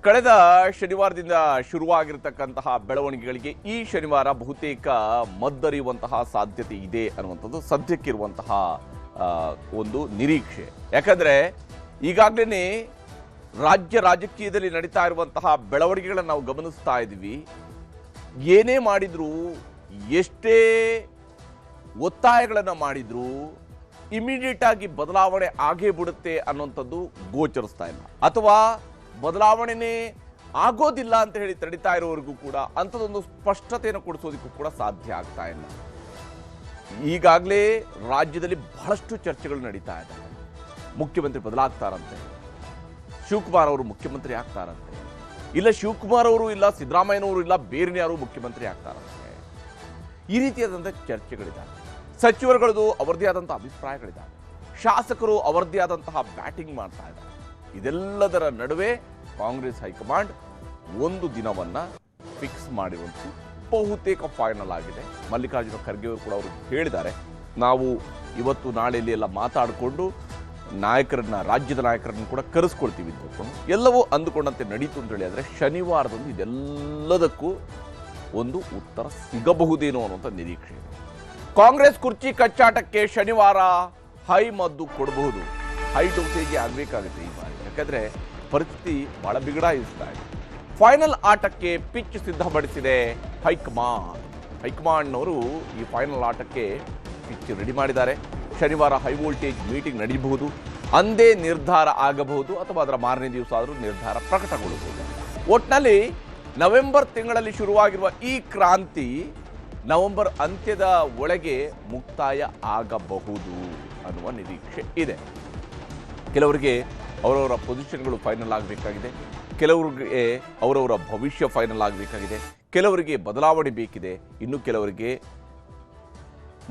ಕಳೆದ ಶನಿವಾರದಿಂದ ಶುರುವಾಗಿರತಕ್ಕಂತಹ ಬೆಳವಣಿಗೆಗಳಿಗೆ ಈ ಶನಿವಾರ ಬಹುತೇಕ ಮದ್ದರಿಯುವಂತಹ ಸಾಧ್ಯತೆ ಇದೆ ಅನ್ನುವಂಥದ್ದು ಸದ್ಯಕ್ಕಿರುವಂತಹ ಒಂದು ನಿರೀಕ್ಷೆ. ಯಾಕಂದ್ರೆ ಈಗಾಗಲೇ ರಾಜಕೀಯದಲ್ಲಿ ನಡೀತಾ ಇರುವಂತಹ ಬೆಳವಣಿಗೆಗಳನ್ನು ನಾವು ಗಮನಿಸ್ತಾ ಇದ್ದೀವಿ. ಏನೇ ಮಾಡಿದ್ರು, ಎಷ್ಟೇ ಒತ್ತಾಯಗಳನ್ನು ಮಾಡಿದ್ರು ಇಮಿಡಿಯೇಟ್ ಆಗಿ ಬದಲಾವಣೆ ಆಗೇ ಬಿಡುತ್ತೆ ಅನ್ನುವಂಥದ್ದು ಗೋಚರಿಸ್ತಾ ಇಲ್ಲ, ಅಥವಾ ಬದಲಾವಣೆನೇ ಆಗೋದಿಲ್ಲ ಅಂತ ಹೇಳಿ ತಡೀತಾ ಇರೋವರೆಗೂ ಕೂಡ ಅಂಥದ್ದೊಂದು ಸ್ಪಷ್ಟತೆಯನ್ನು ಕೊಡಿಸೋದಕ್ಕೂ ಕೂಡ ಸಾಧ್ಯ ಆಗ್ತಾ ಇಲ್ಲ. ಈಗಾಗಲೇ ರಾಜ್ಯದಲ್ಲಿ ಬಹಳಷ್ಟು ಚರ್ಚೆಗಳು ನಡೀತಾ ಇದ್ದಾವೆ. ಮುಖ್ಯಮಂತ್ರಿ ಬದಲಾಗ್ತಾರಂತೆ, ಶಿವಕುಮಾರ್ ಅವರು ಮುಖ್ಯಮಂತ್ರಿ ಆಗ್ತಾರಂತೆ, ಇಲ್ಲ ಶಿವಕುಮಾರ್ ಅವರು ಇಲ್ಲ ಸಿದ್ದರಾಮಯ್ಯನವರು ಇಲ್ಲ ಬೇರೆ ಯಾರು ಮುಖ್ಯಮಂತ್ರಿ ಆಗ್ತಾರಂತೆ. ಈ ರೀತಿಯಾದಂಥ ಚರ್ಚೆಗಳಿದ್ದಾವೆ. ಸಚಿವರುಗಳದು ಅವರದೇ ಆದಂತಹ ಅಭಿಪ್ರಾಯಗಳಿದ್ದಾವೆ. ಶಾಸಕರು ಅವರದೇ ಆದಂತಹ ಬ್ಯಾಟಿಂಗ್ ಮಾಡ್ತಾ ಇದ್ದಾರೆ. ಇದೆಲ್ಲದರ ನಡುವೆ ಕಾಂಗ್ರೆಸ್ ಹೈಕಮಾಂಡ್ ಒಂದು ದಿನವನ್ನ ಫಿಕ್ಸ್ ಮಾಡಿರುವಂಥದ್ದು ಬಹುತೇಕ ಫೈನಲ್ ಆಗಿದೆ. ಮಲ್ಲಿಕಾರ್ಜುನ ಖರ್ಗೆ ಅವರು ಕೂಡ ಅವರು ಹೇಳಿದ್ದಾರೆ, ನಾವು ಇವತ್ತು ನಾಳೆಯಲ್ಲಿ ಎಲ್ಲ ಮಾತಾಡಿಕೊಂಡು ರಾಜ್ಯದ ನಾಯಕರನ್ನು ಕೂಡ ಕರೆಸ್ಕೊಳ್ತೀವಿ ಅಂತ ಎಲ್ಲವೂ ಅಂದುಕೊಂಡಂತೆ ನಡೀತು ಅಂತ ಹೇಳಿ. ಆದರೆ ಶನಿವಾರದಂದು ಇದೆಲ್ಲದಕ್ಕೂ ಒಂದು ಉತ್ತರ ಸಿಗಬಹುದೇನೋ ಅನ್ನುವಂಥ ನಿರೀಕ್ಷೆ ಇದೆ. ಕಾಂಗ್ರೆಸ್ ಕುರ್ಚಿ ಕಚ್ಚಾಟಕ್ಕೆ ಶನಿವಾರ ಹೈ ಮದ್ದು ಕೊಡಬಹುದು. ಹೈ ಡೋಸೇಜ್ ಆಗಬೇಕಾಗುತ್ತೆ ಈ ಬಾರಿ, ಯಾಕಂದ್ರೆ ಪರಿಸ್ಥಿತಿ ಬಹಳ ಬಿಗಡಾಯಿಸ್ತಾ ಇದೆ. ಫೈನಲ್ ಆಟಕ್ಕೆ ಪಿಚ್ ಸಿದ್ಧಪಡಿಸಿದೆ ಹೈಕಮಾಂಡ್ನವರು. ಈ ಫೈನಲ್ ಆಟಕ್ಕೆ ಪಿಚ್ ರೆಡಿ ಮಾಡಿದ್ದಾರೆ. ಶನಿವಾರ ಹೈ ವೋಲ್ಟೇಜ್ ಮೀಟಿಂಗ್ ನಡೆಯಬಹುದು, ಅಂದೇ ನಿರ್ಧಾರ ಆಗಬಹುದು, ಅಥವಾ ಅದರ ಮಾರನೇ ದಿವಸ ಆದರೂ ನಿರ್ಧಾರ ಪ್ರಕಟಗೊಳ್ಳಬಹುದು. ಒಟ್ಟಿನಲ್ಲಿ ನವೆಂಬರ್ ತಿಂಗಳಲ್ಲಿ ಶುರುವಾಗಿರುವ ಈ ಕ್ರಾಂತಿ ನವೆಂಬರ್ ಅಂತ್ಯದ ಒಳಗೆ ಮುಕ್ತಾಯ ಆಗಬಹುದು ಅನ್ನುವ ನಿರೀಕ್ಷೆ ಇದೆ. ಕೆಲವರಿಗೆ ಅವರವರ ಪೊಸಿಷನ್ಗಳು ಫೈನಲ್ ಆಗಬೇಕಾಗಿದೆ, ಕೆಲವರಿಗೆ ಅವರವರ ಭವಿಷ್ಯ ಫೈನಲ್ ಆಗಬೇಕಾಗಿದೆ, ಕೆಲವರಿಗೆ ಬದಲಾವಣೆ ಬೇಕಿದೆ, ಇನ್ನು ಕೆಲವರಿಗೆ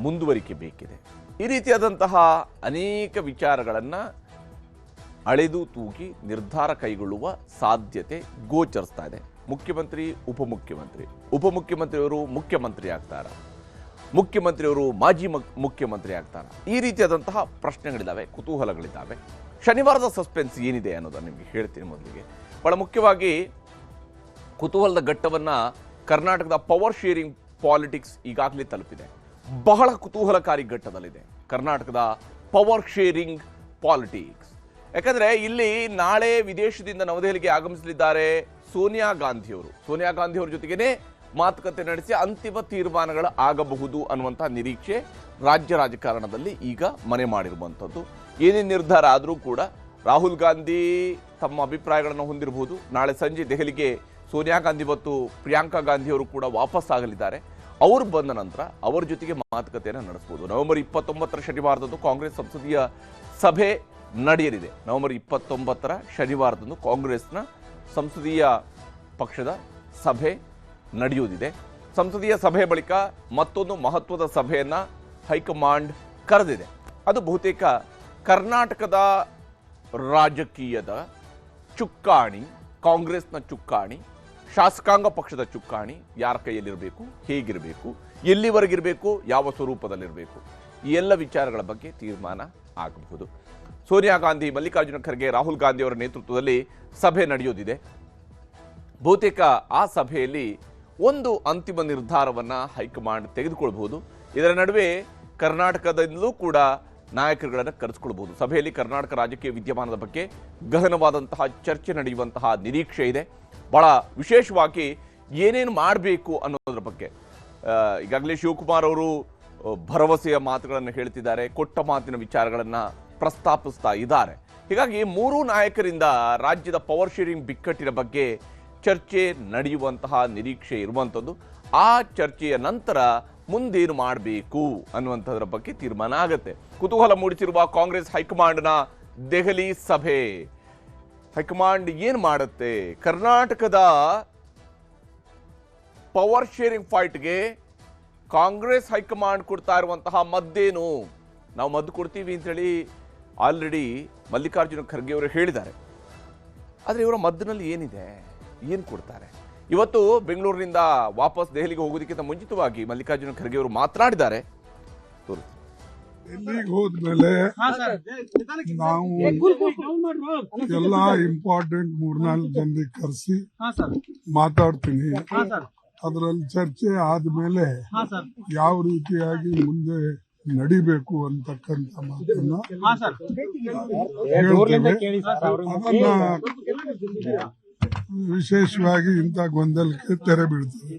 ಮುಂದುವರಿಕೆ ಬೇಕಿದೆ. ಈ ರೀತಿಯಾದಂತಹ ಅನೇಕ ವಿಚಾರಗಳನ್ನು ಅಳೆದು ತೂಗಿ ನಿರ್ಧಾರ ಕೈಗೊಳ್ಳುವ ಸಾಧ್ಯತೆ ಗೋಚರಿಸ್ತಾ ಇದೆ. ಮುಖ್ಯಮಂತ್ರಿ, ಉಪಮುಖ್ಯಮಂತ್ರಿಯವರು ಮುಖ್ಯಮಂತ್ರಿ ಆಗ್ತಾರ, ಮುಖ್ಯಮಂತ್ರಿಯವರು ಮಾಜಿ ಮುಖ್ಯಮಂತ್ರಿ ಆಗ್ತಾರ. ಈ ರೀತಿಯಾದಂತಹ ಪ್ರಶ್ನೆಗಳಿದ್ದಾವೆ, ಕುತೂಹಲಗಳಿದ್ದಾವೆ. ಶನಿವಾರದ ಸಸ್ಪೆನ್ಸ್ ಏನಿದೆ ಅನ್ನೋದನ್ನು ನಿಮಗೆ ಹೇಳ್ತೀನಿ. ಮೊದಲಿಗೆ ಬಹಳ ಮುಖ್ಯವಾಗಿ ಕುತೂಹಲದ ಘಟ್ಟವನ್ನು ಕರ್ನಾಟಕದ ಪವರ್ ಶೇರಿಂಗ್ ಪಾಲಿಟಿಕ್ಸ್ ಈಗಾಗಲೇ ತಲುಪಿದೆ. ಬಹಳ ಕುತೂಹಲಕಾರಿ ಘಟ್ಟದಲ್ಲಿದೆ ಕರ್ನಾಟಕದ ಪವರ್ ಶೇರಿಂಗ್ ಪಾಲಿಟಿಕ್ಸ್. ಯಾಕಂದ್ರೆ ಇಲ್ಲಿ ನಾಳೆ ವಿದೇಶದಿಂದ ನವದೆಹಲಿಗೆ ಆಗಮಿಸಲಿದ್ದಾರೆ ಸೋನಿಯಾ ಗಾಂಧಿಯವರ ಜೊತೆಗೇನೆ ಮಾತುಕತೆ ನಡೆಸಿ ಅಂತಿಮ ತೀರ್ಮಾನಗಳು ಆಗಬಹುದು ಅನ್ನುವಂಥ ನಿರೀಕ್ಷೆ ರಾಜ್ಯ ರಾಜಕಾರಣದಲ್ಲಿ ಈಗ ಮನೆ ಮಾಡಿರುವಂಥದ್ದು. ಏನೇ ನಿರ್ಧಾರ ಆದರೂ ಕೂಡ ರಾಹುಲ್ ಗಾಂಧಿ ತಮ್ಮ ಅಭಿಪ್ರಾಯಗಳನ್ನು ಹೊಂದಿರಬಹುದು. ನಾಳೆ ಸಂಜೆ ದೆಹಲಿಗೆ ಸೋನಿಯಾ ಗಾಂಧಿ ಮತ್ತು ಪ್ರಿಯಾಂಕಾ ಗಾಂಧಿಯವರು ಕೂಡ ವಾಪಸ್ ಆಗಲಿದ್ದಾರೆ. ಅವರು ಬಂದ ನಂತರ ಅವರ ಜೊತೆಗೆ ಮಾತುಕತೆಯನ್ನು ನಡೆಸಬಹುದು. ನವೆಂಬರ್ 29 ಶನಿವಾರದಂದು ಕಾಂಗ್ರೆಸ್ ಸಂಸದೀಯ ಸಭೆ ನಡೆಯಲಿದೆ. ನವೆಂಬರ್ 29 ಶನಿವಾರದಂದು ಕಾಂಗ್ರೆಸ್ನ ಸಂಸದೀಯ ಪಕ್ಷದ ಸಭೆ ನಡೆಯುವುದಿದೆ. ಸಂಸದೀಯ ಸಭೆ ಬಳಿಕ ಮತ್ತೊಂದು ಮಹತ್ವದ ಸಭೆಯನ್ನು ಹೈಕಮಾಂಡ್ ಕರೆದಿದೆ. ಅದು ಬಹುತೇಕ ಕರ್ನಾಟಕದ ರಾಜಕೀಯದ ಚುಕ್ಕಾಣಿ, ಕಾಂಗ್ರೆಸ್ನ ಚುಕ್ಕಾಣಿ, ಶಾಸಕಾಂಗ ಪಕ್ಷದ ಚುಕ್ಕಾಣಿ ಯಾರ ಕೈಯಲ್ಲಿರಬೇಕು, ಹೇಗಿರಬೇಕು, ಎಲ್ಲಿವರೆಗಿರಬೇಕು, ಯಾವ ಸ್ವರೂಪದಲ್ಲಿರಬೇಕು, ಈ ಎಲ್ಲ ವಿಚಾರಗಳ ಬಗ್ಗೆ ತೀರ್ಮಾನ ಆಗಬಹುದು. ಸೋನಿಯಾ ಗಾಂಧಿ, ಮಲ್ಲಿಕಾರ್ಜುನ ಖರ್ಗೆ, ರಾಹುಲ್ ಗಾಂಧಿ ಅವರ ನೇತೃತ್ವದಲ್ಲಿ ಸಭೆ ನಡೆಯೋದಿದೆ. ಬಹುತೇಕ ಆ ಸಭೆಯಲ್ಲಿ ಒಂದು ಅಂತಿಮ ನಿರ್ಧಾರವನ್ನು ಹೈಕಮಾಂಡ್ ತೆಗೆದುಕೊಳ್ಬಹುದು. ಇದರ ನಡುವೆ ಕರ್ನಾಟಕದಲ್ಲೂ ಕೂಡ ನಾಯಕರುಗಳನ್ನು ಕರೆಸಿಕೊಳ್ಬಹುದು. ಸಭೆಯಲ್ಲಿ ಕರ್ನಾಟಕ ರಾಜಕೀಯ ವಿದ್ಯಮಾನದ ಬಗ್ಗೆ ಗಹನವಾದಂತಹ ಚರ್ಚೆ ನಡೆಯುವಂತಹ ನಿರೀಕ್ಷೆ ಇದೆ. ಬಹಳ ವಿಶೇಷವಾಗಿ ಏನೇನು ಮಾಡಬೇಕು ಅನ್ನೋದ್ರ ಬಗ್ಗೆ ಈಗಾಗಲೇ ಶಿವಕುಮಾರ್ ಅವರು ಭರವಸೆಯ ಮಾತುಗಳನ್ನು ಹೇಳ್ತಿದ್ದಾರೆ, ಕೊಟ್ಟ ಮಾತಿನ ವಿಚಾರಗಳನ್ನು ಪ್ರಸ್ತಾಪಿಸ್ತಾ ಇದ್ದಾರೆ. ಹೀಗಾಗಿ ಮೂರೂ ನಾಯಕರಿಂದ ರಾಜ್ಯದ ಪವರ್ ಶೇರಿಂಗ್ ಬಿಕ್ಕಟ್ಟಿನ ಬಗ್ಗೆ ಚರ್ಚೆ ನಡೆಯುವಂತಹ ನಿರೀಕ್ಷೆ ಇರುವಂಥದ್ದು. ಆ ಚರ್ಚೆಯ ನಂತರ ಮುಂದೇನು ಮಾಡಬೇಕು ಅನ್ನುವಂಥದ್ರ ಬಗ್ಗೆ ತೀರ್ಮಾನ ಆಗುತ್ತೆ. ಕುತೂಹಲ ಮೂಡಿಸಿರುವ ಕಾಂಗ್ರೆಸ್ ಹೈಕಮಾಂಡ್ನ ದೆಹಲಿ ಸಭೆ. ಹೈಕಮಾಂಡ್ ಏನು ಮಾಡುತ್ತೆ? ಕರ್ನಾಟಕದ ಪವರ್ ಶೇರಿಂಗ್ ಫೈಟ್ಗೆ ಕಾಂಗ್ರೆಸ್ ಹೈಕಮಾಂಡ್ ಕೊಡ್ತಾ ಇರುವಂತಹ ಮದ್ದೇನು? ನಾವು ಮದ್ದು ಕೊಡ್ತೀವಿ ಅಂತೇಳಿ ಆಲ್ರೆಡಿ ಮಲ್ಲಿಕಾರ್ಜುನ ಖರ್ಗೆ ಅವರು ಹೇಳಿದ್ದಾರೆ. ಆದರೆ ಇವರ ಮದ್ದಿನಲ್ಲಿ ಏನಿದೆ, ಏನು ಕೊಡ್ತಾರೆ? ಇವತ್ತು ಬೆಂಗಳೂರಿನಿಂದ ವಾಪಸ್ ದೆಹಲಿಗೆ ಹೋಗೋದಕ್ಕಿಂತ ಮುಂಚಿತವಾಗಿ ಮಲ್ಲಿಕಾರ್ಜುನ ಖರ್ಗೆ ಅವರು ಮಾತನಾಡಿದ್ದಾರೆ. ಡೆಲ್ಲಿಗೆ ಹೋದ್ಮೇಲೆ ನಾವು ಎಲ್ಲಾ ಇಂಪಾರ್ಟೆಂಟ್ 3-4 ಜನರಿಗೆ ಕರೆಸಿ ಮಾತಾಡ್ತೀನಿ. ಅದರಲ್ಲಿ ಚರ್ಚೆ ಆದ್ಮೇಲೆ ಯಾವ ರೀತಿಯಾಗಿ ಮುಂದೆ ನಡಿಬೇಕು ಅಂತಕ್ಕಂಥ ಮಾತನ್ನ ಹೇಳ್ತೇವೆ. ಅದನ್ನ ವಿಶೇಷವಾಗಿ ಇಂಥ ಗೊಂದಲಕ್ಕೆ ತೆರೆ ಬೀಳ್ತದೆ.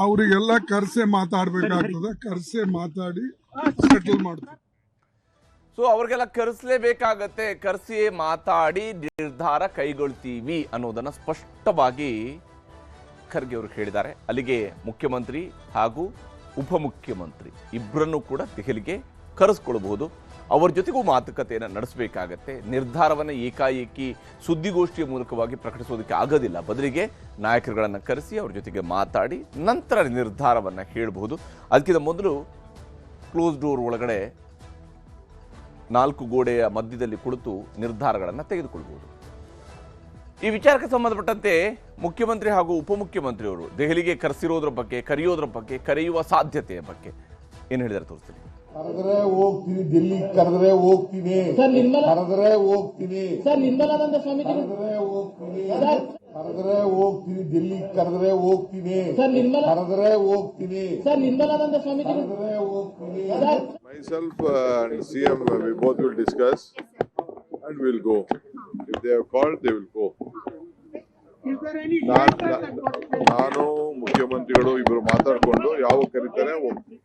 ಅವರಿಗೆಲ್ಲ ಕರ್ಸೆ ಮಾತಾಡ್ಬೇಕಾಗ್ತದೆ. ಕರ್ಸೆ ಮಾತಾಡಿ ಸೆಟಲ್ ಮಾಡ್ತಾರೆ. ಸೊ ಅವ್ರಿಗೆಲ್ಲ ಕರೆಸಲೇಬೇಕಾಗತ್ತೆ. ಕರೆಸಿ ಮಾತಾಡಿ ನಿರ್ಧಾರ ಕೈಗೊಳ್ತೀವಿ ಅನ್ನೋದನ್ನ ಸ್ಪಷ್ಟವಾಗಿ ಖರ್ಗೆ ಅವರು ಹೇಳಿದ್ದಾರೆ. ಅಲ್ಲಿಗೆ ಮುಖ್ಯಮಂತ್ರಿ ಹಾಗೂ ಉಪಮುಖ್ಯಮಂತ್ರಿ ಇಬ್ಬರನ್ನು ಕೂಡ ದೆಹಲಿಗೆ ಕರೆಸ್ಕೊಳ್ಬಹುದು. ಅವರ ಜೊತೆಗೂ ಮಾತುಕತೆಯನ್ನು ನಡೆಸಬೇಕಾಗತ್ತೆ. ನಿರ್ಧಾರವನ್ನು ಏಕಾಏಕಿ ಸುದ್ದಿಗೋಷ್ಠಿಯ ಮೂಲಕವಾಗಿ ಪ್ರಕಟಿಸೋದಕ್ಕೆ ಆಗೋದಿಲ್ಲ. ಬದಲಿಗೆ ನಾಯಕರುಗಳನ್ನು ಕರೆಸಿ ಅವ್ರ ಜೊತೆಗೆ ಮಾತಾಡಿ ನಂತರ ನಿರ್ಧಾರವನ್ನು ಹೇಳಬಹುದು. ಅದಕ್ಕಿಂತ ಮೊದಲು ಕ್ಲೋಸ್ ಡೋರ್ ಒಳಗಡೆ 4 ಗೋಡೆಯ ಮಧ್ಯದಲ್ಲಿ ಕುಳಿತು ನಿರ್ಧಾರಗಳನ್ನು ತೆಗೆದುಕೊಳ್ಬಹುದು. ಈ ವಿಚಾರಕ್ಕೆ ಸಂಬಂಧಪಟ್ಟಂತೆ ಮುಖ್ಯಮಂತ್ರಿ ಹಾಗೂ ಉಪಮುಖ್ಯಮಂತ್ರಿಯವರು ದೆಹಲಿಗೆ ಕರೆಸಿರೋದ್ರ ಬಗ್ಗೆ, ಕರೆಯುವ ಸಾಧ್ಯತೆಯ ಬಗ್ಗೆ ಏನು ಹೇಳಿದ್ದಾರೆ ತೋರಿಸ್ತೀನಿ. ಕರೆದ್ರೆ ಹೋಗ್ತೀನಿ, ಡೆಲ್ಲಿ ಕರೆದ್ರೆ ಹೋಗ್ತೀನಿ, ಕರೆದ್ರೆ ಹೋಗ್ತೀನಿ, ನಿರ್ಮಲಾನಂದ ಸ್ವಾಮೀಜಿ ಕರೆದ್ರೆ ಹೋಗ್ತೀನಿ, ಕರೆದ್ರೆ ಹೋಗ್ತೀನಿ, ಡೆಲ್ಲಿ ಕರೆದ್ರೆ ಹೋಗ್ತೀನಿ, ಕರೆದ್ರೆ ಹೋಗ್ತೀನಿ, ನಿರ್ಮಲಾನಂದ ಸ್ವಾಮೀಜಿ ಕರೆದ್ರೆ ಹೋಗ್ತೀನಿ. Myself and CM, we both will discuss and we'll go. If they have called, they will go. ನಾನು ಮುಖ್ಯಮಂತ್ರಿಗಳು ಇಬ್ಬರು ಮಾತಾಡಿಕೊಂಡು ಯಾವ ಕರೀತಾರೆ ಹೋಗ್ತೀವಿ.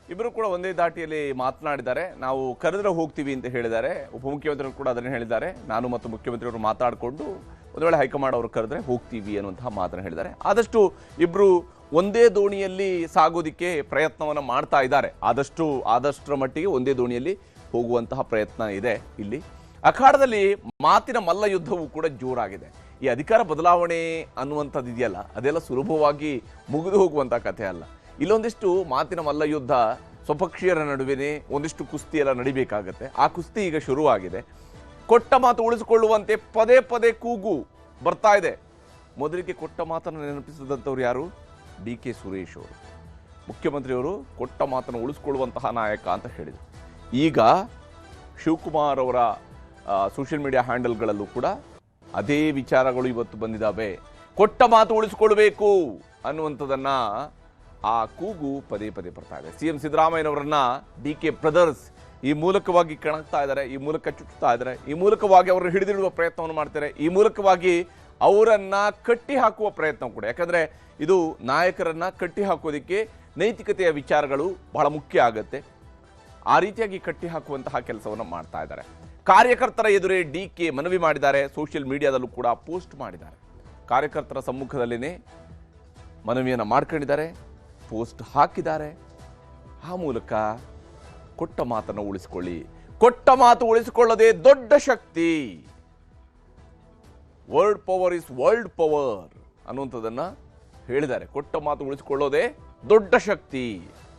ಇಬ್ಬರು ಕೂಡ ಒಂದೇ ದಾಟಿಯಲ್ಲಿ ಮಾತನಾಡಿದ್ದಾರೆ. ನಾವು ಕರೆದ್ರೆ ಹೋಗ್ತೀವಿ ಅಂತ ಹೇಳಿದ್ದಾರೆ. ಉಪಮುಖ್ಯಮಂತ್ರಿಗಳು ಕೂಡ ಅದನ್ನು ಹೇಳಿದ್ದಾರೆ. ನಾನು ಮತ್ತು ಮುಖ್ಯಮಂತ್ರಿಯವರು ಮಾತಾಡಿಕೊಂಡು ಒಂದು ವೇಳೆ ಹೈಕಮಾಂಡ್ ಅವರು ಕರೆದ್ರೆ ಹೋಗ್ತೀವಿ ಅನ್ನುವಂತಹ ಮಾತನ್ನು ಹೇಳಿದ್ದಾರೆ. ಆದಷ್ಟು ಇಬ್ಬರು ಒಂದೇ ದೋಣಿಯಲ್ಲಿ ಸಾಗೋದಿಕ್ಕೆ ಪ್ರಯತ್ನವನ್ನು ಮಾಡ್ತಾ ಇದ್ದಾರೆ. ಆದಷ್ಟರ ಮಟ್ಟಿಗೆ ಒಂದೇ ದೋಣಿಯಲ್ಲಿ ಹೋಗುವಂತಹ ಪ್ರಯತ್ನ ಇದೆ. ಇಲ್ಲಿ ಅಖಾಡದಲ್ಲಿ ಮಾತಿನ ಮಲ್ಲ ಯುದ್ಧವೂ ಕೂಡ ಜೋರಾಗಿದೆ. ಈ ಅಧಿಕಾರ ಬದಲಾವಣೆ ಅನ್ನುವಂಥದ್ದು ಇದೆಯಲ್ಲ, ಅದೆಲ್ಲ ಸುಲಭವಾಗಿ ಮುಗಿದು ಹೋಗುವಂಥ ಕಥೆ ಅಲ್ಲ. ಇಲ್ಲೊಂದಿಷ್ಟು ಮಾತಿನ ಮಲ್ಲ ಯುದ್ಧ ಸ್ವಪಕ್ಷೀಯರ ನಡುವೆ ಒಂದಿಷ್ಟು ಕುಸ್ತಿ ಎಲ್ಲ ನಡಿಬೇಕಾಗತ್ತೆ. ಆ ಕುಸ್ತಿ ಈಗ ಶುರುವಾಗಿದೆ. ಕೊಟ್ಟ ಮಾತು ಉಳಿಸಿಕೊಳ್ಳುವಂತೆ ಪದೇ ಪದೇ ಕೂಗು ಬರ್ತಾ ಇದೆ. ಮೊದಲಿಗೆ ಕೊಟ್ಟ ಮಾತನ್ನು ನೆನಪಿಸಿದಂಥವ್ರು ಯಾರು? DK ಸುರೇಶ್ ಅವರು. ಮುಖ್ಯಮಂತ್ರಿಯವರು ಕೊಟ್ಟ ಮಾತನ್ನು ಉಳಿಸಿಕೊಳ್ಳುವಂತಹ ನಾಯಕ ಅಂತ ಹೇಳಿದರು. ಈಗ ಶಿವಕುಮಾರ್ ಅವರ ಸೋಷಿಯಲ್ ಮೀಡಿಯಾ ಹ್ಯಾಂಡಲ್ಗಳಲ್ಲೂ ಕೂಡ ಅದೇ ವಿಚಾರಗಳು ಇವತ್ತು ಬಂದಿದ್ದಾವೆ. ಕೊಟ್ಟ ಮಾತು ಉಳಿಸಿಕೊಳ್ಬೇಕು ಅನ್ನುವಂಥದ್ದನ್ನ ಆ ಕೂಗು ಪದೇ ಪದೇ ಬರ್ತಾ ಇದೆ. CM ಸಿದ್ದರಾಮಯ್ಯನವರನ್ನ DK ಬ್ರದರ್ಸ್ ಈ ಮೂಲಕವಾಗಿ ಕೆಣಕ್ತಾ ಇದ್ದಾರೆ, ಈ ಮೂಲಕ ಚುಚ್ಚುತ್ತಾ ಇದ್ದಾರೆ, ಈ ಮೂಲಕವಾಗಿ ಅವರನ್ನು ಹಿಡಿದಿಡುವ ಪ್ರಯತ್ನವನ್ನು ಮಾಡ್ತಾರೆ, ಈ ಮೂಲಕವಾಗಿ ಅವರನ್ನ ಕಟ್ಟಿ ಹಾಕುವ ಪ್ರಯತ್ನ ಕೂಡ. ಯಾಕಂದ್ರೆ ಇದು ನಾಯಕರನ್ನ ಕಟ್ಟಿ ಹಾಕೋದಿಕ್ಕೆ ನೈತಿಕತೆಯ ವಿಚಾರಗಳು ಬಹಳ ಮುಖ್ಯ ಆಗುತ್ತೆ. ಆ ರೀತಿಯಾಗಿ ಕಟ್ಟಿ ಹಾಕುವಂತಹ ಕೆಲಸವನ್ನು ಮಾಡ್ತಾ ಇದ್ದಾರೆ. ಕಾರ್ಯಕರ್ತರ ಎದುರೇ DK ಮನವಿ ಮಾಡಿದ್ದಾರೆ. ಸೋಷಿಯಲ್ ಮೀಡಿಯಾದಲ್ಲೂ ಕೂಡ ಪೋಸ್ಟ್ ಮಾಡಿದ್ದಾರೆ. ಕಾರ್ಯಕರ್ತರ ಸಮ್ಮುಖದಲ್ಲಿನೇ ಮನವಿಯನ್ನು ಮಾಡ್ಕೊಂಡಿದ್ದಾರೆ, ಪೋಸ್ಟ್ ಹಾಕಿದ್ದಾರೆ. ಆ ಮೂಲಕ ಕೊಟ್ಟ ಮಾತನ್ನು ಉಳಿಸಿಕೊಳ್ಳಿ, ಕೊಟ್ಟ ಮಾತು ಉಳಿಸಿಕೊಳ್ಳದೆ ದೊಡ್ಡ ಶಕ್ತಿ, word power is world power ಅನ್ನುವಂಥದ್ದನ್ನು ಹೇಳಿದ್ದಾರೆ. ಕೊಟ್ಟ ಮಾತು ಉಳಿಸಿಕೊಳ್ಳೋದೇ ದೊಡ್ಡ ಶಕ್ತಿ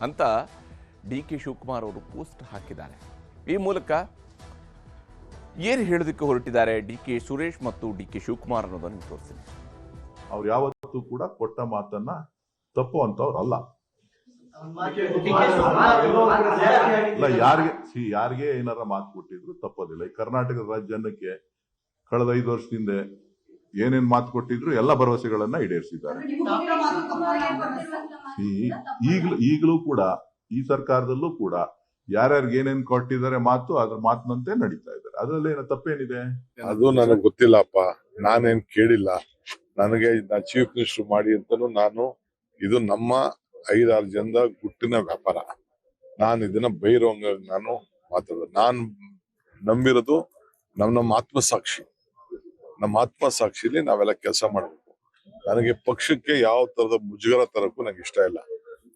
ಅಂತ DK ಶಿವಕುಮಾರ್ ಅವರು ಪೋಸ್ಟ್ ಹಾಕಿದ್ದಾರೆ. ಈ ಮೂಲಕ ಏನು ಹೇಳೋದಕ್ಕೆ ಹೊರಟಿದ್ದಾರೆ DK ಸುರೇಶ್ ಮತ್ತು DK ಶಿವಕುಮಾರ್ ಅನ್ನೋದನ್ನು ತೋರಿಸ್ತೀನಿ. ಅವ್ರು ಯಾವತ್ತೂ ಕೂಡ ಕೊಟ್ಟ ಮಾತನ್ನ ತಪ್ಪು ಅಂತವ್ರು ಅಲ್ಲ. ಯಾರಿಗೆ ಏನಾರ ಮಾತು ಕೊಟ್ಟಿದ್ರು ತಪ್ಪೋದಿಲ್ಲ. ಈ ಕರ್ನಾಟಕದ ರಾಜ್ಯಕ್ಕೆ ಕಳೆದ 5 ವರ್ಷದಿಂದ ಏನೇನ್ ಮಾತು ಕೊಟ್ಟಿದ್ರು ಎಲ್ಲ ಭರವಸೆಗಳನ್ನ ಈಡೇರಿಸಿದ್ದಾರೆ. ಈಗಲೂ ಕೂಡ ಈ ಸರ್ಕಾರದಲ್ಲೂ ಕೂಡ ಯಾರ್ಯಾರಿಗೆ ಏನೇನ್ ಕೊಟ್ಟಿದ್ದಾರೆ ಮಾತು ಅದ್ರ ಮಾತಿನಂತೆ ನಡೀತಾ ಇದ್ದಾರೆ. ಅದ್ರಲ್ಲಿ ಏನೋ ತಪ್ಪೇನಿದೆ? ಅದು ನನಗೆ ಗೊತ್ತಿಲ್ಲಪ್ಪ, ನಾನೇನ್ ಕೇಳಿಲ್ಲ. ನನಗೆ ಚೀಫ್ ಮಿನಿಸ್ಟರ್ ಮಾಡಿ ಅಂತನೂ ಇದು ನಮ್ಮ 5-6 ಜನದ ಗುಟ್ಟಿನ ವ್ಯಾಪಾರ. ನಾನು ಇದನ್ನ ಬೈರೋಂಗ ನಾನು ಮಾತಾಡೋದು. ನಾನು ನಂಬಿರೋದು ನಮ್ಮ ಆತ್ಮಸಾಕ್ಷಿ. ನಮ್ಮ ಆತ್ಮಸಾಕ್ಷಿಲಿ ನಾವೆಲ್ಲ ಕೆಲಸ ಮಾಡ್ಬೇಕು. ನನಗೆ ಪಕ್ಷಕ್ಕೆ ಯಾವ ತರದ ಮುಜುಗರ ತರಕ್ಕೂ ನಂಗೆ ಇಷ್ಟ ಇಲ್ಲ.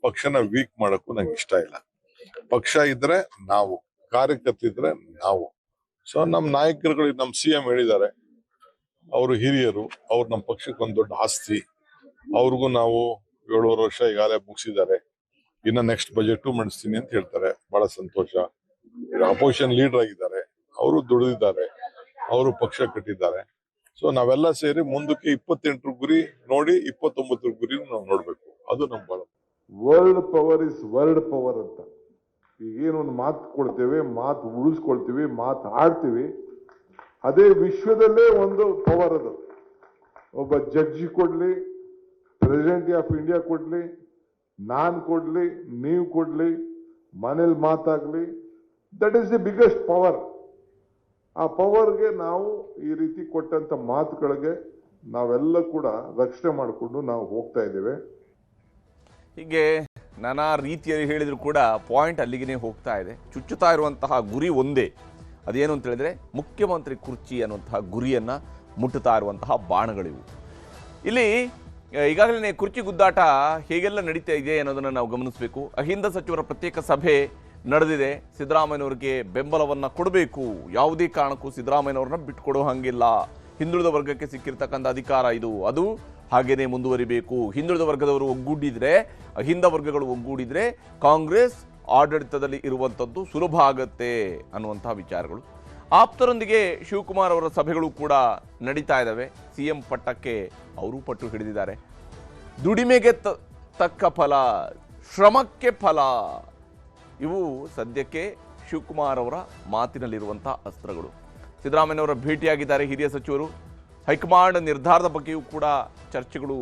ಪಕ್ಷನ ವೀಕ್ ಮಾಡಕ್ಕೂ ನಂಗೆ ಇಷ್ಟ ಇಲ್ಲ. ಪಕ್ಷ ಇದ್ರೆ ನಾವು, ಕಾರ್ಯಕರ್ತಿದ್ರೆ ನಾವು. ಸೊ ನಮ್ಮ ನಾಯಕರುಗಳು, ನಮ್ಮ CM ಹೇಳಿದ್ದಾರೆ, ಅವರು ಹಿರಿಯರು, ಅವ್ರು ನಮ್ಮ ಪಕ್ಷಕ್ಕೆ ಒಂದು ದೊಡ್ಡ ಆಸ್ತಿ. ಅವ್ರಿಗೂ ನಾವು 7 ವರ್ಷ ಈಗಾಗಲೇ ಮುಗಿಸಿದ್ದಾರೆ. ಇನ್ನ ನೆಕ್ಸ್ಟ್ ಬಜೆಟ್ ಮಂಡಿಸ್ತೀನಿ ಅಂತ ಹೇಳ್ತಾರೆ. ಬಹಳ ಸಂತೋಷ. ಅಪೋಸಿಷನ್ ಲೀಡರ್ ಆಗಿದ್ದಾರೆ, ಅವರು ದುಡಿದಿದ್ದಾರೆ, ಅವರು ಪಕ್ಷ ಕಟ್ಟಿದ್ದಾರೆ. ಸೊ ನಾವೆಲ್ಲ ಸೇರಿ ಮುಂದಕ್ಕೆ 28 ಗುರಿ ನೋಡಿ 29 ಗುರಿ ನಾವು ನೋಡ್ಬೇಕು. ಅದು ನಮ್ಮ ಬಹಳ world power is world power ಅಂತ. ಈಗೇನೊಂದು ಮಾತು ಕೊಡ್ತೇವೆ, ಮಾತು ಉಳಿಸ್ಕೊಳ್ತೀವಿ, ಮಾತು ಆಡ್ತೀವಿ, ಅದೇ ವಿಶ್ವದಲ್ಲೇ ಒಂದು ಪವರ್ ಅದು. ಒಬ್ಬ ಜಡ್ಜಿ ಕೊಡ್ಲಿ, ಪ್ರೆಸಿಡೆಂಟ್ ಆಫ್ ಇಂಡಿಯಾ ಕೊಡ್ಲಿ, ನಾನ್ ಕೊಡ್ಲಿ, ನೀವು ಕೊಡ್ಲಿ, ಮನೇಲಿ ಮಾತಾಗ್ಲಿ, that is the biggest power. ಆ ಪವರ್ಗೆ ನಾವು ಈ ರೀತಿ ಕೊಟ್ಟಂತ ಮಾತುಗಳಿಗೆ ನಾವೆಲ್ಲ ಕೂಡ ರಕ್ಷಣೆ ಮಾಡಿಕೊಂಡು ನಾವು ಹೋಗ್ತಾ ಇದ್ದೇವೆ. ಹೀಗೆ ನಾನಾ ರೀತಿಯಲ್ಲಿ ಹೇಳಿದ್ರು ಕೂಡ ಪಾಯಿಂಟ್ ಅಲ್ಲಿಗೆ ಹೋಗ್ತಾ ಇದೆ. ಚುಚ್ಚುತ್ತಾ ಇರುವಂತಹ ಗುರಿ ಒಂದೇ, ಅದೇನು ಅಂತ ಹೇಳಿದ್ರೆ ಮುಖ್ಯಮಂತ್ರಿ ಕುರ್ಚಿ ಅನ್ನುವಂತಹ ಗುರಿಯನ್ನು ಮುಟ್ಟುತ್ತಾ ಇರುವಂತಹ ಬಾಣಗಳಿವು. ಇಲ್ಲಿ ಈಗಾಗಲೇ ಕುರ್ಚಿ ಗುದ್ದಾಟ ಹೇಗೆಲ್ಲ ನಡೀತಾ ಇದೆ ಅನ್ನೋದನ್ನು ನಾವು ಗಮನಿಸಬೇಕು. ಅಹಿಂದ ಸಚಿವರ ಪ್ರತ್ಯೇಕ ಸಭೆ ನಡೆದಿದೆ. ಸಿದ್ದರಾಮಯ್ಯನವರಿಗೆ ಬೆಂಬಲವನ್ನು ಕೊಡಬೇಕು, ಯಾವುದೇ ಕಾರಣಕ್ಕೂ ಸಿದ್ದರಾಮಯ್ಯನವ್ರನ್ನ ಬಿಟ್ಟುಕೊಡೋ ಹಂಗಿಲ್ಲ. ಹಿಂದುಳಿದ ವರ್ಗಕ್ಕೆ ಸಿಕ್ಕಿರ್ತಕ್ಕಂಥ ಅಧಿಕಾರ ಇದು, ಅದು ಹಾಗೇನೆ ಮುಂದುವರಿಬೇಕು. ಹಿಂದುಳಿದ ವರ್ಗದವರು ಒಗ್ಗೂಡಿದ್ರೆ, ಅಹಿಂದ ವರ್ಗಗಳು ಒಗ್ಗೂಡಿದ್ರೆ ಕಾಂಗ್ರೆಸ್ ಆಡಳಿತದಲ್ಲಿ ಇರುವಂಥದ್ದು ಸುಲಭ ಆಗತ್ತೆ ಅನ್ನುವಂತಹ ವಿಚಾರಗಳು. ಆಪ್ತರೊಂದಿಗೆ ಶಿವಕುಮಾರ್ ಅವರ ಸಭೆಗಳು ಕೂಡ ನಡೀತಾ ಇದ್ದಾವೆ. ಸಿಎಂ ಪಟ್ಟಕ್ಕೆ ಅವರು ಪಟ್ಟು ಹಿಡಿದಿದ್ದಾರೆ. ದುಡಿಮೆಗೆ ತಕ್ಕ ಫಲ, ಶ್ರಮಕ್ಕೆ ಫಲ, ಇವು ಸದ್ಯಕ್ಕೆ ಶಿವಕುಮಾರ್ ಅವರ ಮಾತಿನಲ್ಲಿರುವಂಥ ಅಸ್ತ್ರಗಳು. ಸಿದ್ದರಾಮಯ್ಯನವರ ಭೇಟಿಯಾಗಿದ್ದಾರೆ ಹಿರಿಯ ಸಚಿವರು. ಹೈಕಮಾಂಡ್ ನಿರ್ಧಾರದ ಬಗ್ಗೆಯೂ ಕೂಡ ಚರ್ಚೆಗಳು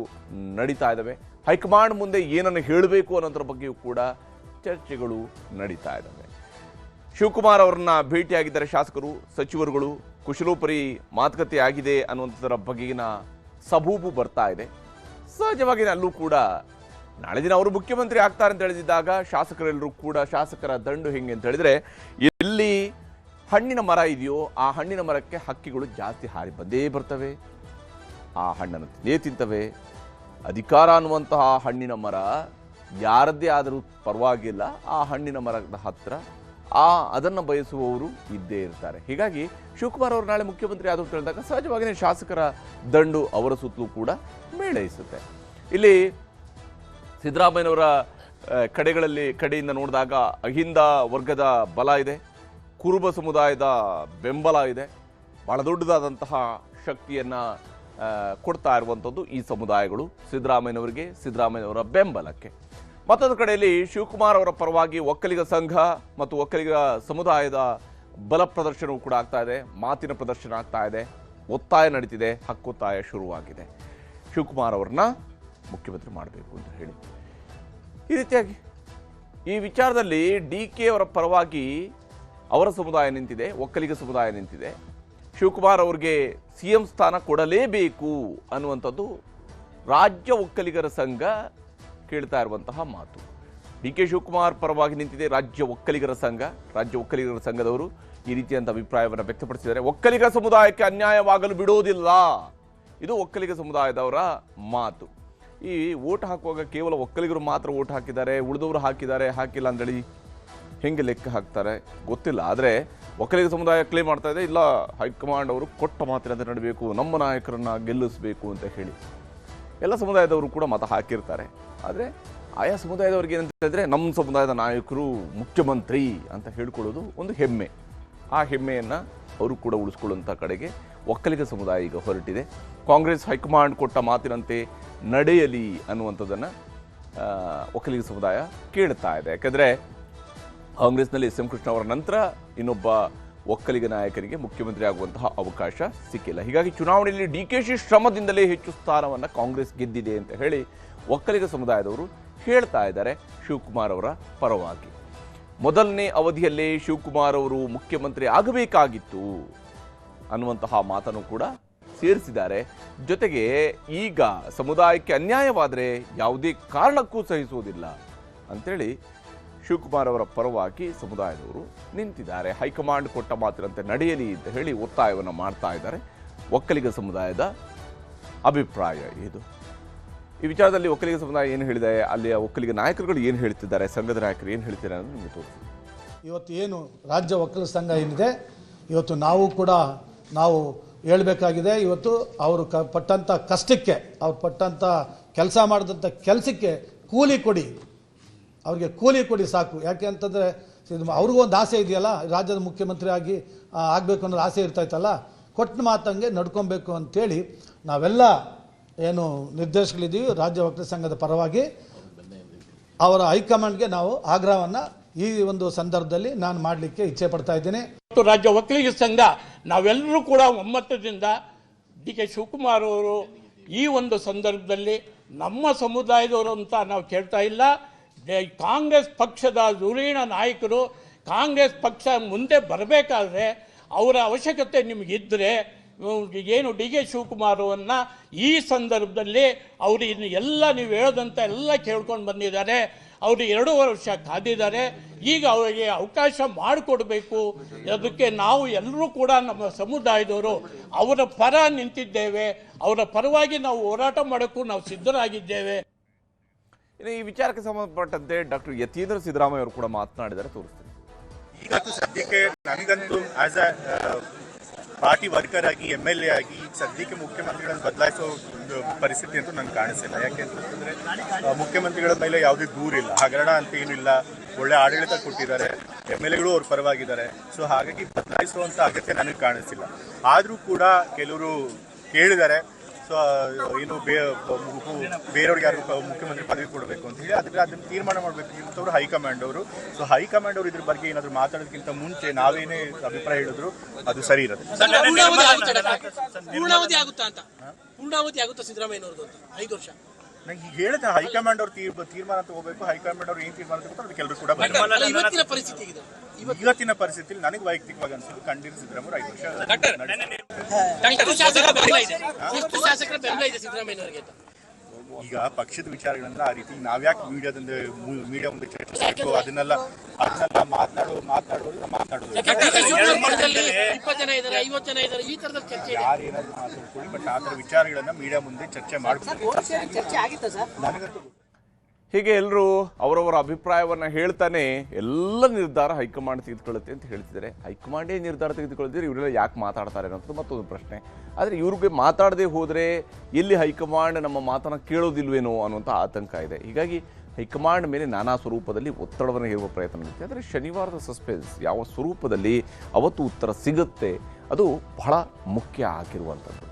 ನಡೀತಾ ಇದ್ದಾವೆ. ಹೈಕಮಾಂಡ್ ಮುಂದೆ ಏನನ್ನು ಹೇಳಬೇಕು ಅನ್ನೋದ್ರ ಬಗ್ಗೆಯೂ ಕೂಡ ಚರ್ಚೆಗಳು ನಡೀತಾ ಇದ್ದಾವೆ. ಶಿವಕುಮಾರ್ ಅವರನ್ನ ಭೇಟಿಯಾಗಿದ್ದಾರೆ ಶಾಸಕರು, ಸಚಿವರುಗಳು. ಕುಶಲೋಪರಿ ಮಾತುಕತೆ ಆಗಿದೆ ಅನ್ನುವಂಥದ್ರ ಬಗೆಗಿನ ಸಬೂಬು ಬರ್ತಾ ಇದೆ. ಸಹಜವಾಗಿ ಅಲ್ಲೂ ಕೂಡ ನಾಳೆ ದಿನ ಅವರು ಮುಖ್ಯಮಂತ್ರಿ ಆಗ್ತಾರೆ ಅಂತ ಹೇಳಿದಾಗ ಶಾಸಕರೆಲ್ಲರೂ ಕೂಡ, ಶಾಸಕರ ದಂಡು ಹೆಂಗೆ ಅಂತ ಹೇಳಿದ್ರೆ, ಎಲ್ಲಿ ಹಣ್ಣಿನ ಮರ ಇದೆಯೋ ಆ ಹಣ್ಣಿನ ಮರಕ್ಕೆ ಹಕ್ಕಿಗಳು ಜಾಸ್ತಿ ಹಾರಿ ಬಂದೇ ಬರ್ತವೆ, ಆ ಹಣ್ಣನ್ನು ತಿಂತವೆ. ಅಧಿಕಾರ ಅನ್ನುವಂತಹ ಹಣ್ಣಿನ ಮರ ಯಾರದ್ದೇ ಆದರೂ ಪರವಾಗಿಲ್ಲ, ಆ ಹಣ್ಣಿನ ಮರದ ಹತ್ರ ಅದನ್ನು ಬಯಸುವವರು ಇದ್ದೇ ಇರ್ತಾರೆ. ಹೀಗಾಗಿ ಶಿವಕುಮಾರ್ ಅವರು ನಾಳೆ ಮುಖ್ಯಮಂತ್ರಿ ಆದರೂ ಹೇಳಿದಾಗ ಸಹಜವಾಗಿಯೇ ಶಾಸಕರ ದಂಡು ಅವರ ಸುತ್ತಲೂ ಕೂಡ ಮೇಳೈಸುತ್ತೆ. ಇಲ್ಲಿ ಸಿದ್ದರಾಮಯ್ಯನವರ ಕಡೆಯಿಂದ ನೋಡಿದಾಗ ಅಹಿಂದ ವರ್ಗದ ಬಲ ಇದೆ, ಕುರುಬ ಸಮುದಾಯದ ಬೆಂಬಲ ಇದೆ. ಬಹಳ ದೊಡ್ಡದಾದಂತಹ ಶಕ್ತಿಯನ್ನು ಕೊಡ್ತಾ ಇರುವಂಥದ್ದು ಈ ಸಮುದಾಯಗಳು ಸಿದ್ದರಾಮಯ್ಯನವರಿಗೆ, ಸಿದ್ದರಾಮಯ್ಯನವರ ಬೆಂಬಲಕ್ಕೆ. ಮತ್ತೊಂದು ಕಡೆಯಲ್ಲಿ ಶಿವಕುಮಾರ್ ಅವರ ಪರವಾಗಿ ಒಕ್ಕಲಿಗ ಸಂಘ ಮತ್ತು ಒಕ್ಕಲಿಗ ಸಮುದಾಯದ ಬಲ ಪ್ರದರ್ಶನವೂ ಕೂಡ ಆಗ್ತಾ ಇದೆ, ಮಾತಿನ ಪ್ರದರ್ಶನ ಆಗ್ತಾ ಇದೆ, ಒತ್ತಾಯ ನಡೀತಿದೆ, ಹಕ್ಕೊತ್ತಾಯ ಶುರುವಾಗಿದೆ. ಶಿವಕುಮಾರ್ ಅವ್ರನ್ನ ಮುಖ್ಯಮಂತ್ರಿ ಮಾಡಬೇಕು ಅಂತ ಹೇಳಿ. ಈ ರೀತಿಯಾಗಿ ಈ ವಿಚಾರದಲ್ಲಿ DK ಅವರ ಪರವಾಗಿ ಅವರ ಸಮುದಾಯ ನಿಂತಿದೆ, ಒಕ್ಕಲಿಗ ಸಮುದಾಯ ನಿಂತಿದೆ. ಶಿವಕುಮಾರ್ ಅವ್ರಿಗೆ CM ಸ್ಥಾನ ಕೊಡಲೇಬೇಕು ಅನ್ನುವಂಥದ್ದು ರಾಜ್ಯ ಒಕ್ಕಲಿಗರ ಸಂಘ ಕೇಳ್ತಾ ಇರುವಂತಹ ಮಾತು. DK ಶಿವಕುಮಾರ್ ಪರವಾಗಿ ನಿಂತಿದೆ ರಾಜ್ಯ ಒಕ್ಕಲಿಗರ ಸಂಘ. ರಾಜ್ಯ ಒಕ್ಕಲಿಗರ ಸಂಘದವರು ಈ ರೀತಿಯಂಥ ಅಭಿಪ್ರಾಯವನ್ನು ವ್ಯಕ್ತಪಡಿಸಿದ್ದಾರೆ. ಒಕ್ಕಲಿಗ ಸಮುದಾಯಕ್ಕೆ ಅನ್ಯಾಯವಾಗಲು ಬಿಡೋದಿಲ್ಲ, ಇದು ಒಕ್ಕಲಿಗ ಸಮುದಾಯದವರ ಮಾತು. ಈ ಓಟ್ ಹಾಕುವಾಗ ಕೇವಲ ಒಕ್ಕಲಿಗರು ಮಾತ್ರ ಓಟ್ ಹಾಕಿದ್ದಾರೆ, ಉಳಿದವರು ಹಾಕಿಲ್ಲ ಅಂದೇಳಿ ಹೆಂಗೆ ಲೆಕ್ಕ ಹಾಕ್ತಾರೆ ಗೊತ್ತಿಲ್ಲ. ಆದರೆ ಒಕ್ಕಲಿಗ ಸಮುದಾಯ ಕ್ಲೇಮ್ ಮಾಡ್ತಾ ಇದೆ, ಇಲ್ಲ ಹೈಕಮಾಂಡ್ ಅವರು ಕೊಟ್ಟ ಮಾತಿನಂತೆ ನಡಬೇಕು, ನಮ್ಮ ನಾಯಕರನ್ನು ಗೆಲ್ಲಿಸಬೇಕು ಅಂತ ಹೇಳಿ. ಎಲ್ಲ ಸಮುದಾಯದವರು ಕೂಡ ಮತ ಹಾಕಿರ್ತಾರೆ. ಆದರೆ ಆಯಾ ಸಮುದಾಯದವ್ರಿಗೆ ಏನಂತ ಹೇಳಿದ್ರೆ, ನಮ್ಮ ಸಮುದಾಯದ ನಾಯಕರು ಮುಖ್ಯಮಂತ್ರಿ ಅಂತ ಹೇಳ್ಕೊಳ್ಳೋದು ಒಂದು ಹೆಮ್ಮೆ. ಆ ಹೆಮ್ಮೆಯನ್ನು ಅವರು ಕೂಡ ಉಳಿಸ್ಕೊಳ್ಳುವಂಥ ಕಡೆಗೆ ಒಕ್ಕಲಿಗ ಸಮುದಾಯ ಈಗ ಹೊರಟಿದೆ. ಕಾಂಗ್ರೆಸ್ ಹೈಕಮಾಂಡ್ ಕೊಟ್ಟ ಮಾತಿನಂತೆ ನಡೆಯಲಿ ಅನ್ನುವಂಥದ್ದನ್ನು ಒಕ್ಕಲಿಗ ಸಮುದಾಯ ಕೇಳ್ತಾ ಇದೆ. ಯಾಕಂದರೆ ಕಾಂಗ್ರೆಸ್ನಲ್ಲಿ SM ಕೃಷ್ಣ ಅವರ ನಂತರ ಇನ್ನೊಬ್ಬ ಒಕ್ಕಲಿಗ ನಾಯಕರಿಗೆ ಮುಖ್ಯಮಂತ್ರಿ ಆಗುವಂತಹ ಅವಕಾಶ ಸಿಕ್ಕಿಲ್ಲ. ಹೀಗಾಗಿ ಚುನಾವಣೆಯಲ್ಲಿ DKಶಿ ಶ್ರಮದಿಂದಲೇ ಹೆಚ್ಚು ಸ್ಥಾನವನ್ನು ಕಾಂಗ್ರೆಸ್ ಗೆದ್ದಿದೆ ಅಂತ ಹೇಳಿ ಒಕ್ಕಲಿಗ ಸಮುದಾಯದವರು ಹೇಳ್ತಾ ಇದ್ದಾರೆ ಶಿವಕುಮಾರ್ ಅವರ ಪರವಾಗಿ. ಮೊದಲನೇ ಅವಧಿಯಲ್ಲೇ ಶಿವಕುಮಾರ್ ಅವರು ಮುಖ್ಯಮಂತ್ರಿ ಆಗಬೇಕಾಗಿತ್ತು ಅನ್ನುವಂತಹ ಮಾತನ್ನು ಕೂಡ ಸೇರಿಸಿದ್ದಾರೆ. ಜೊತೆಗೆ ಈಗ ಸಮುದಾಯಕ್ಕೆ ಅನ್ಯಾಯವಾದರೆ ಯಾವುದೇ ಕಾರಣಕ್ಕೂ ಸಹಿಸುವುದಿಲ್ಲ ಅಂತೇಳಿ ಶಿವಕುಮಾರ್ ಅವರ ಪರವಾಗಿ ಸಮುದಾಯದವರು ನಿಂತಿದ್ದಾರೆ. ಹೈಕಮಾಂಡ್ ಕೊಟ್ಟ ಮಾತಿನಂತೆ ನಡೆಯಲಿ ಅಂತ ಹೇಳಿ ಒತ್ತಾಯವನ್ನು ಮಾಡ್ತಾ ಇದ್ದಾರೆ. ಒಕ್ಕಲಿಗ ಸಮುದಾಯದ ಅಭಿಪ್ರಾಯ ಇದು. ಈ ವಿಚಾರದಲ್ಲಿ ಒಕ್ಕಲಿಗ ಸಮುದಾಯ ಏನು ಹೇಳಿದೆ, ಅಲ್ಲಿಯ ಒಕ್ಕಲಿಗ ನಾಯಕರುಗಳು ಏನು ಹೇಳ್ತಿದ್ದಾರೆ, ಸಂಘದ ನಾಯಕರು ಏನು ಹೇಳ್ತಿದ್ದಾರೆ ಅನ್ನೋದು ನಿಮಗೆ ತೋರಿಸ್ತೀವಿ. ಇವತ್ತು ಏನು ರಾಜ್ಯ ಒಕ್ಕಲಿಗ ಸಂಘ ಏನಿದೆ, ಇವತ್ತು ನಾವು ಹೇಳಬೇಕಾಗಿದೆ. ಇವತ್ತು ಅವರು ಪಟ್ಟಂಥ ಕಷ್ಟಕ್ಕೆ, ಅವ್ರು ಪಟ್ಟಂಥ ಕೆಲಸ ಮಾಡಿದಂಥ ಕೆಲಸಕ್ಕೆ ಕೂಲಿ ಕೊಡಿ, ಅವ್ರಿಗೆ ಕೂಲಿ ಕೊಡಿ ಸಾಕು. ಯಾಕೆ ಅಂತಂದರೆ ಅವ್ರಿಗೂ ಒಂದು ಆಸೆ ಇದೆಯಲ್ಲ, ರಾಜ್ಯದ ಮುಖ್ಯಮಂತ್ರಿ ಆಗಬೇಕು ಅನ್ನೋದು ಆಸೆ ಇರ್ತಾಯಿತ್ತಲ್ಲ, ಕೊಟ್ಟ ಮಾತಂಗೆ ನಡ್ಕೊಬೇಕು ಅಂಥೇಳಿ ನಾವೆಲ್ಲ ಏನು ನಿರ್ದೇಶಕರಿದ್ದೀವಿ ರಾಜ್ಯ ಒಕ್ಕಲಿಗ ಸಂಘದ ಪರವಾಗಿ ಅವರ ಹೈಕಮಾಂಡ್ಗೆ ನಾವು ಆಗ್ರಹವನ್ನು ಈ ಒಂದು ಸಂದರ್ಭದಲ್ಲಿ ನಾನು ಮಾಡಲಿಕ್ಕೆ ಇಚ್ಛೆ ಪಡ್ತಾ ಇದ್ದೀನಿ. ರಾಜ್ಯ ಒಕ್ಕಲಿಗ ಸಂಘ ನಾವೆಲ್ಲರೂ ಕೂಡ ಒಮ್ಮತದಿಂದ ಡಿ.ಕೆ. ಶಿವಕುಮಾರ್ ಅವರು ಈ ಒಂದು ಸಂದರ್ಭದಲ್ಲಿ ನಮ್ಮ ಸಮುದಾಯದವರು ಅಂತ ನಾವು ಕೇಳ್ತಾ ಇಲ್ಲ. ಕಾಂಗ್ರೆಸ್ ಪಕ್ಷದ ಧುರೀಣ ನಾಯಕರು ಕಾಂಗ್ರೆಸ್ ಪಕ್ಷ ಮುಂದೆ ಬರಬೇಕಾದ್ರೆ ಅವರ ಅವಶ್ಯಕತೆ ನಿಮಗಿದ್ದರೆ ಏನು ಡಿ.ಕೆ. ಶಿವಕುಮಾರ್ ಅವರನ್ನ ಈ ಸಂದರ್ಭದಲ್ಲಿ ಅವರು ಎಲ್ಲ ನೀವು ಹೇಳೋದಂತ ಎಲ್ಲ ಕೇಳ್ಕೊಂಡು ಬಂದಿದ್ದಾರೆ. ಅವರು 2 ವರ್ಷ ಕಾದಿದ್ದಾರೆ. ಈಗ ಅವರಿಗೆ ಅವಕಾಶ ಮಾಡಿಕೊಡ್ಬೇಕು. ಅದಕ್ಕೆ ನಾವು ಎಲ್ಲರೂ ಕೂಡ ನಮ್ಮ ಸಮುದಾಯದವರು ಅವರ ಪರ ನಿಂತಿದ್ದೇವೆ. ಅವರ ಪರವಾಗಿ ನಾವು ಹೋರಾಟ ಮಾಡೋಕ್ಕೂ ನಾವು ಸಿದ್ಧರಾಗಿದ್ದೇವೆ. ಇನ್ನು ಈ ವಿಚಾರಕ್ಕೆ ಸಂಬಂಧಪಟ್ಟಂತೆ ಡಾಕ್ಟರ್ ಯತೀಂದ್ರ ಸಿದ್ದರಾಮಯ್ಯ ಅವರು ಕೂಡ ಮಾತನಾಡಿದರೆ ತೋರಿಸ್ತೀನಿ. ಈಗಂತೂ ಸದ್ಯಕ್ಕೆ ನನಗಂತೂ ಆಸ್ ಅ ಪಾರ್ಟಿ ವರ್ಕರ್ ಆಗಿ MLA ಆಗಿ ಸದ್ಯಕ್ಕೆ ಮುಖ್ಯಮಂತ್ರಿಗಳನ್ನು ಬದಲಾಯಿಸೋ ಪರಿಸ್ಥಿತಿ ಅಂತೂ ನನಗೆ ಕಾಣಿಸಿಲ್ಲ. ಯಾಕೆಂತಂದ್ರೆ ಮುಖ್ಯಮಂತ್ರಿಗಳ ಮೇಲೆ ಯಾವುದೇ ದೂರಿಲ್ಲ, ಹಗರಣ ಅಂತ ಏನಿಲ್ಲ, ಒಳ್ಳೆ ಆಡಳಿತ ಕೊಟ್ಟಿದ್ದಾರೆ, MLAಗಳು ಅವ್ರ ಪರವಾಗಿದ್ದಾರೆ. ಸೊ ಹಾಗಾಗಿ ಬದಲಾಯಿಸುವಂಥ ಅಗತ್ಯ ನನಗೆ ಕಾಣಿಸಿಲ್ಲ. ಆದರೂ ಕೂಡ ಕೆಲವರು ಕೇಳಿದ್ದಾರೆ, ಸೊ ಏನು ಬೇರೆಯವ್ರಿಗೆ ಯಾರು ಮುಖ್ಯಮಂತ್ರಿ ಪದವಿ ಕೊಡಬೇಕು ಅಂತ ಹೇಳಿ ಅದನ್ನು ತೀರ್ಮಾನ ಮಾಡಬೇಕು ಇಂಥವ್ರು ಹೈಕಮಾಂಡ್ ಅವರು. ಸೊ ಹೈಕಮಾಂಡ್ ಅವರು ಇದ್ರ ಬಗ್ಗೆ ಏನಾದರೂ ಮಾತಾಡೋದಕ್ಕಿಂತ ಮುಂಚೆ ನಾವೇನೇ ಅಭಿಪ್ರಾಯ ಹೇಳಿದ್ರು ಅದು ಸರಿ ಇರುತ್ತೆ. ಪೂರ್ಣಾವಧಿ ಆಗುತ್ತಾ ಸಿದ್ದರಾಮಯ್ಯನವ್ರದ್ದು 5 ವರ್ಷ? ನಂಗೆ ಈಗ ಹೇಳಿದೆ ಹೈಕಮಾಂಡ್ ಅವ್ರು ತೀರ್ಮಾನ ತಗೋಬೇಕು. ಹೈಕಮಾಂಡ್ ಅವ್ರು ಏನು ತೀರ್ಮಾನ ತಗೋತಾರೆ ಅದಕ್ಕೆಲ್ಲರೂ ಕೂಡ ಇವತ್ತಿನ ಪರಿಸ್ಥಿತಿ ಇದೆ. ಇವತ್ತಿನ ಪರಿಸ್ಥಿತಿಯಲ್ಲಿ ನನಗೆ ವೈಯಕ್ತಿಕವಾಗಿ ಅನ್ಸುತ್ತೆ ಖಂಡಿತ ಸಿದ್ದರಾಮಯ್ಯ 5 ವರ್ಷ ಶಾಸಕರ ಬೆಂಬಲ ಇದೆ ಸಿದ್ದರಾಮಯ್ಯನವರಿಗೆ. ಈಗ ಪಕ್ಷದ ವಿಚಾರಗಳಂದ್ರೆ ಆ ರೀತಿ ನಾವ್ಯಾಕೆ ಮೀಡಿಯಾ ಮುಂದೆ ಚರ್ಚಿಸಬೇಕು, ಅದನ್ನೆಲ್ಲ ಮಾತಾಡೋದು 20 ಜನ ಇದ್ದಾರೆ, 50 ಜನ ಇದ್ದಾರೆ, ಈ ತರದ ಚರ್ಚೆ ಯಾರೇನಾದ್ರು ಮಾತಾಡ್ಕೊಳ್ಳಿ, ಬಟ್ ಆ ಥರ ವಿಚಾರಗಳನ್ನ ಮೀಡಿಯಾ ಮುಂದೆ ಚರ್ಚೆ ಮಾಡಬೇಕು. ನನಗಂತೂ ಹೀಗೆ ಎಲ್ಲರೂ ಅವರವರ ಅಭಿಪ್ರಾಯವನ್ನು ಹೇಳ್ತಾನೆ ಎಲ್ಲ ನಿರ್ಧಾರ ಹೈಕಮಾಂಡ್ ತೆಗೆದುಕೊಳ್ಳುತ್ತೆ ಅಂತ ಹೇಳ್ತಿದ್ದಾರೆ. ಹೈಕಮಾಂಡೇ ನಿರ್ಧಾರ ತೆಗೆದುಕೊಳ್ತಿದ್ರೆ ಇವರೆಲ್ಲ ಯಾಕೆ ಮಾತಾಡ್ತಾರೆ ಅನ್ನೋದು ಮತ್ತೊಂದು ಪ್ರಶ್ನೆ. ಆದರೆ ಇವ್ರಿಗೆ ಮಾತಾಡದೆ ಹೋದರೆ ಎಲ್ಲಿ ಹೈಕಮಾಂಡ್ ನಮ್ಮ ಮಾತನ್ನು ಕೇಳೋದಿಲ್ವೇನೋ ಅನ್ನುವಂಥ ಆತಂಕ ಇದೆ. ಹೀಗಾಗಿ ಹೈಕಮಾಂಡ್ ಮೇಲೆ ನಾನಾ ಸ್ವರೂಪದಲ್ಲಿ ಒತ್ತಡವನ್ನು ಹೇರುವ ಪ್ರಯತ್ನ ನಡೆಯುತ್ತೆ. ಆದರೆ ಶನಿವಾರದ ಸಸ್ಪೆನ್ಸ್ ಯಾವ ಸ್ವರೂಪದಲ್ಲಿ ಅವತ್ತು ಉತ್ತರ ಸಿಗುತ್ತೆ ಅದು ಬಹಳ ಮುಖ್ಯ ಆಗಿರುವಂಥದ್ದು.